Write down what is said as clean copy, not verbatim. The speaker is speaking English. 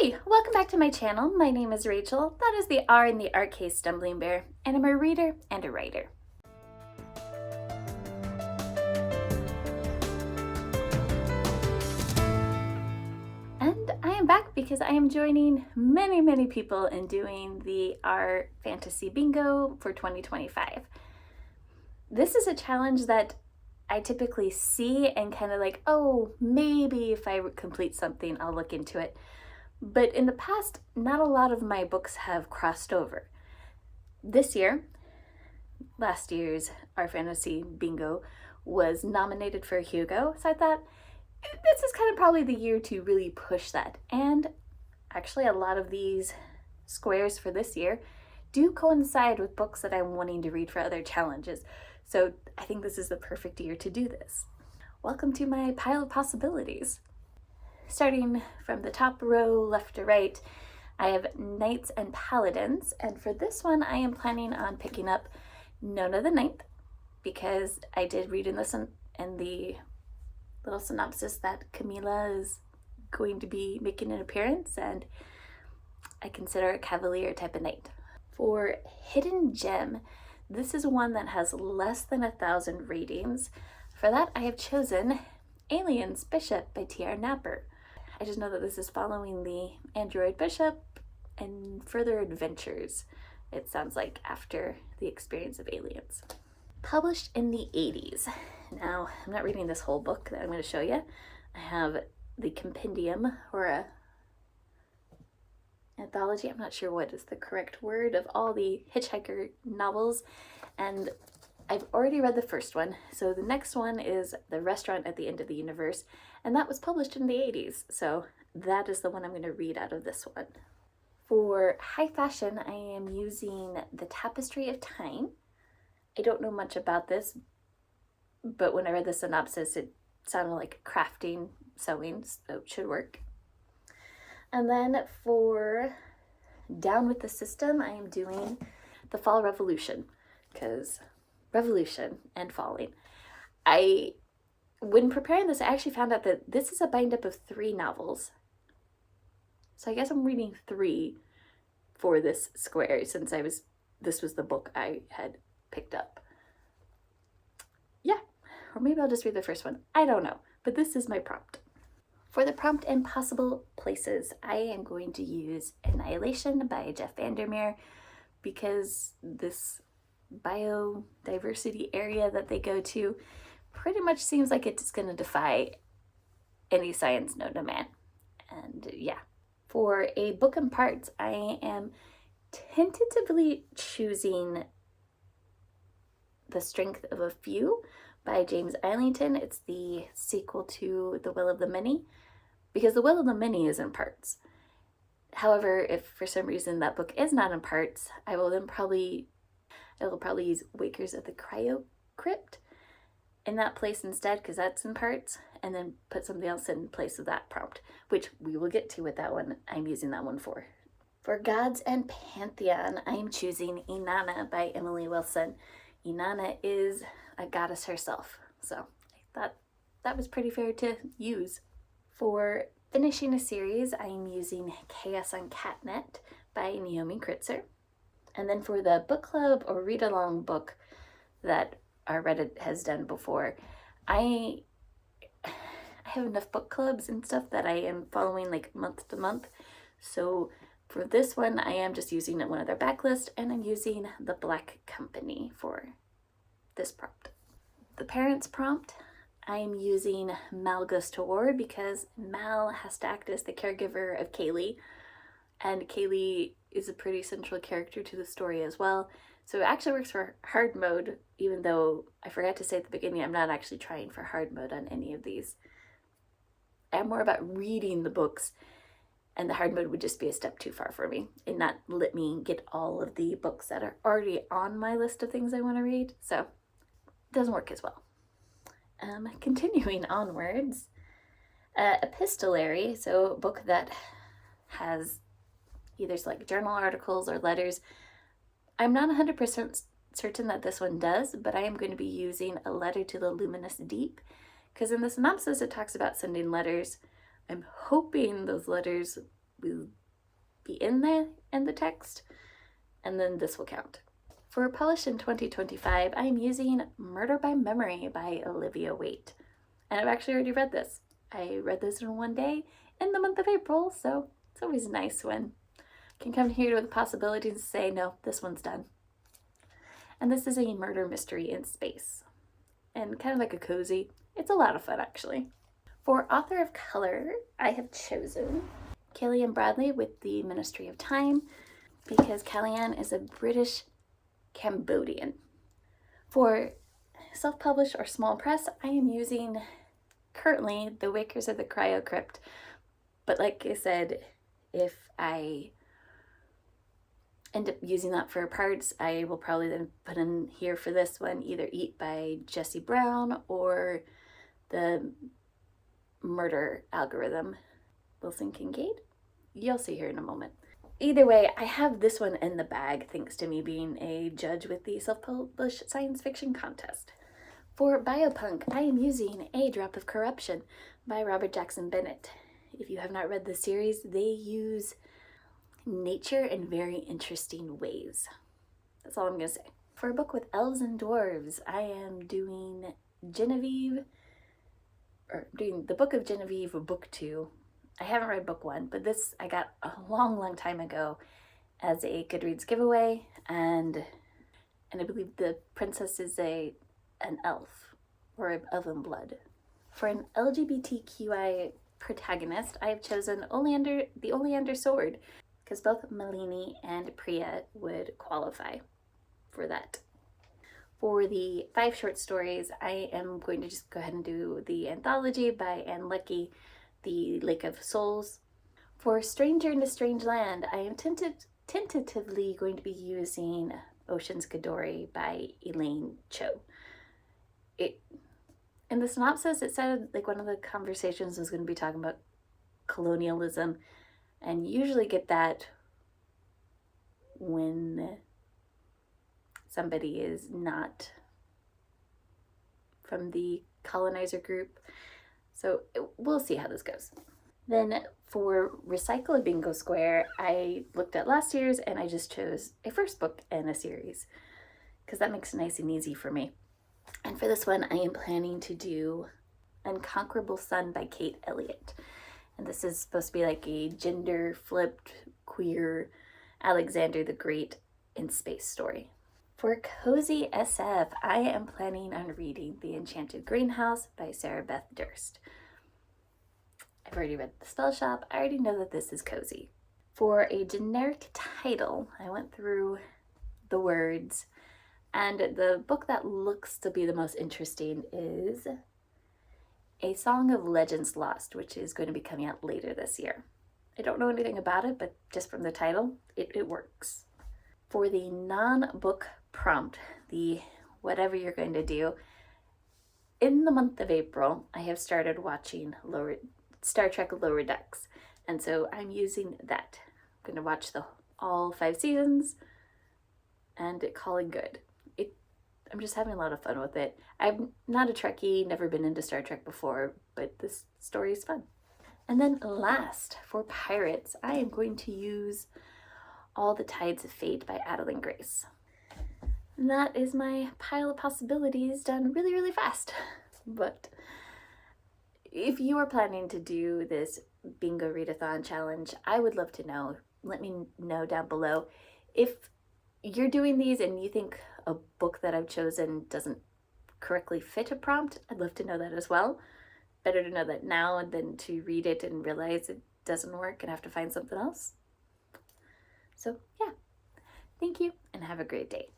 Hey, welcome back to my channel. My name is Rachel. That is the R in the art case Stumblingbear, and I'm a reader and a writer. And I am back because I am joining many people in doing the rFantasy Bingo for 2025. This is a challenge that I typically see and kind of like, oh, maybe if I complete something, I'll look into it. But in the past, not a lot of my books have crossed over. This year, last year's rFantasy Bingo was nominated for a Hugo, so I thought this is kind of probably the year to really push that. And actually a lot of these squares for this year do coincide with books that I'm wanting to read for other challenges. So I think this is the perfect year to do this. Welcome to my pile of possibilities. Starting from the top row, left to right, I have Knights and Paladins, and for this one I am planning on picking up Nona the Ninth, because I did read in the little synopsis that Camila is going to be making an appearance, and I consider a Cavalier type of knight. For Hidden Gem, this is one that has less than 1,000 ratings. For that I have chosen Aliens Bishop by T.R. Napper. I just know that this is following the android bishop and further adventures, it sounds like, after the experience of aliens. Published in the 80s. Now, I'm not reading this whole book that I'm going to show you. I have the compendium, or a anthology, I'm not sure what is the correct word, of all the Hitchhiker novels, and I've already read the first one, so the next one is The Restaurant at the End of the Universe, and that was published in the 80s, so that is the one I'm going to read out of this one. For high fashion, I am using The Tapestry of Time. I don't know much about this, but when I read the synopsis, it sounded like crafting, sewing, so it should work. And then for Down with the System, I am doing The Fall Revolution, because revolution and falling. When preparing this, I actually found out that this is a bind up of 3 novels. So I guess I'm reading 3 for this square, since this was the book I had picked up. Yeah, or maybe I'll just read the first one. I don't know, but this is my prompt. For the prompt Impossible Places, I am going to use Annihilation by Jeff Vandermeer, because this biodiversity area that they go to pretty much seems like it's going to defy any science known to man. And yeah, for a book in parts, I am tentatively choosing The Strength of a Few by James Islington. It's the sequel to The Will of the Many, because The Will of the Many is in parts. However, if for some reason that book is not in parts, I will probably use Wakers of the Cryo Crypt in that place instead, because that's in parts, and then put something else in place of that prompt, which we will get to with that one I'm using that one for. For Gods and Pantheon, I am choosing Inanna by Emily Wilson. Inanna is a goddess herself, so I thought that was pretty fair to use. For finishing a series, I am using Chaos on Catnet by Naomi Kritzer. And then for the book club or read-along book that our Reddit has done before, I have enough book clubs and stuff that I am following like month to month. So for this one, I am just using one of their backlist, and I'm using The Black Company for this prompt. The parents prompt, I am using Mal Goes to War, because Mal has to act as the caregiver of Kaylee, and Kaylee is a pretty central character to the story as well. So it actually works for hard mode, even though I forgot to say at the beginning, I'm not actually trying for hard mode on any of these. I'm more about reading the books, and the hard mode would just be a step too far for me and not let me get all of the books that are already on my list of things I want to read. So it doesn't work as well. Continuing onwards, epistolary, so a book that has either like journal articles or letters. I'm not 100% certain that this one does, but I am going to be using A Letter to the Luminous Deep, because in the synopsis it talks about sending letters. I'm hoping those letters will be in the text, and then this will count. For published in 2025, I'm using Murder by Memory by Olivia Waite. And I've actually already read this. I read this in one day in the month of April, so it's always nice when I can come here with possibilities and say, no, this one's done. And this is a murder mystery in space. And kind of like a cozy. It's a lot of fun, actually. For author of color, I have chosen Kellyanne Bradley with The Ministry of Time, because Kellyanne is a British Cambodian. For self-published or small press, I am using currently The Wakers of the Cryo Crypt. But like I said, if I end up using that for parts, I will probably then put in here for this one either Eat by Jesse Brown or The Murder Algorithm, Wilson Kincaid. You'll see here in a moment. Either way, I have this one in the bag thanks to me being a judge with the self-published science fiction contest. For biopunk, I am using A Drop of Corruption by Robert Jackson Bennett. If you have not read the series, they use nature in very interesting ways. That's all I'm going to say. For a book with elves and dwarves, I am doing the Book of Genevieve, Book 2. I haven't read book 1, but this I got a long time ago as a Goodreads giveaway, and I believe the princess is an elf or of in blood. For an LGBTQI protagonist, I have chosen The Oleander Sword, because both Malini and Priya would qualify for that. For the 5 short stories, I am going to just go ahead and do the anthology by Anne Leckie, The Lake of Souls. For Stranger in a Strange Land, I am tentatively going to be using Ocean's Kadori by Elaine Cho. In the synopsis, it said like one of the conversations was going to be talking about colonialism, and you usually get that when somebody is not from the colonizer group. So we'll see how this goes. Then for Recycle a Bingo Square, I looked at last year's and I just chose a first book in a series because that makes it nice and easy for me. And for this one, I am planning to do Unconquerable Sun by Kate Elliott. And this is supposed to be like a gender-flipped, queer Alexander the Great in space story. For cozy SF, I am planning on reading The Enchanted Greenhouse by Sarah Beth Durst. I've already read The Spell Shop. I already know that this is cozy. For a generic title, I went through the words, and the book that looks to be the most interesting is A Song of Legends Lost, which is going to be coming out later this year. I don't know anything about it, but just from the title, it works. For the non-book prompt, the whatever you're going to do, in the month of April, I have started watching Star Trek Lower Decks, and so I'm using that. I'm going to watch all 5 seasons and call it good. I'm just having a lot of fun with it. I'm not a Trekkie, never been into Star Trek before, but this story is fun. And then last, for pirates, I am going to use All the Tides of Fate by Adeline Grace. And that is my pile of possibilities done really fast. But if you are planning to do this Bingo Readathon challenge, I would love to know. Let me know down below. If you're doing these and you think a book that I've chosen doesn't correctly fit a prompt, I'd love to know that as well. Better to know that now than to read it and realize it doesn't work and have to find something else. So yeah, thank you and have a great day.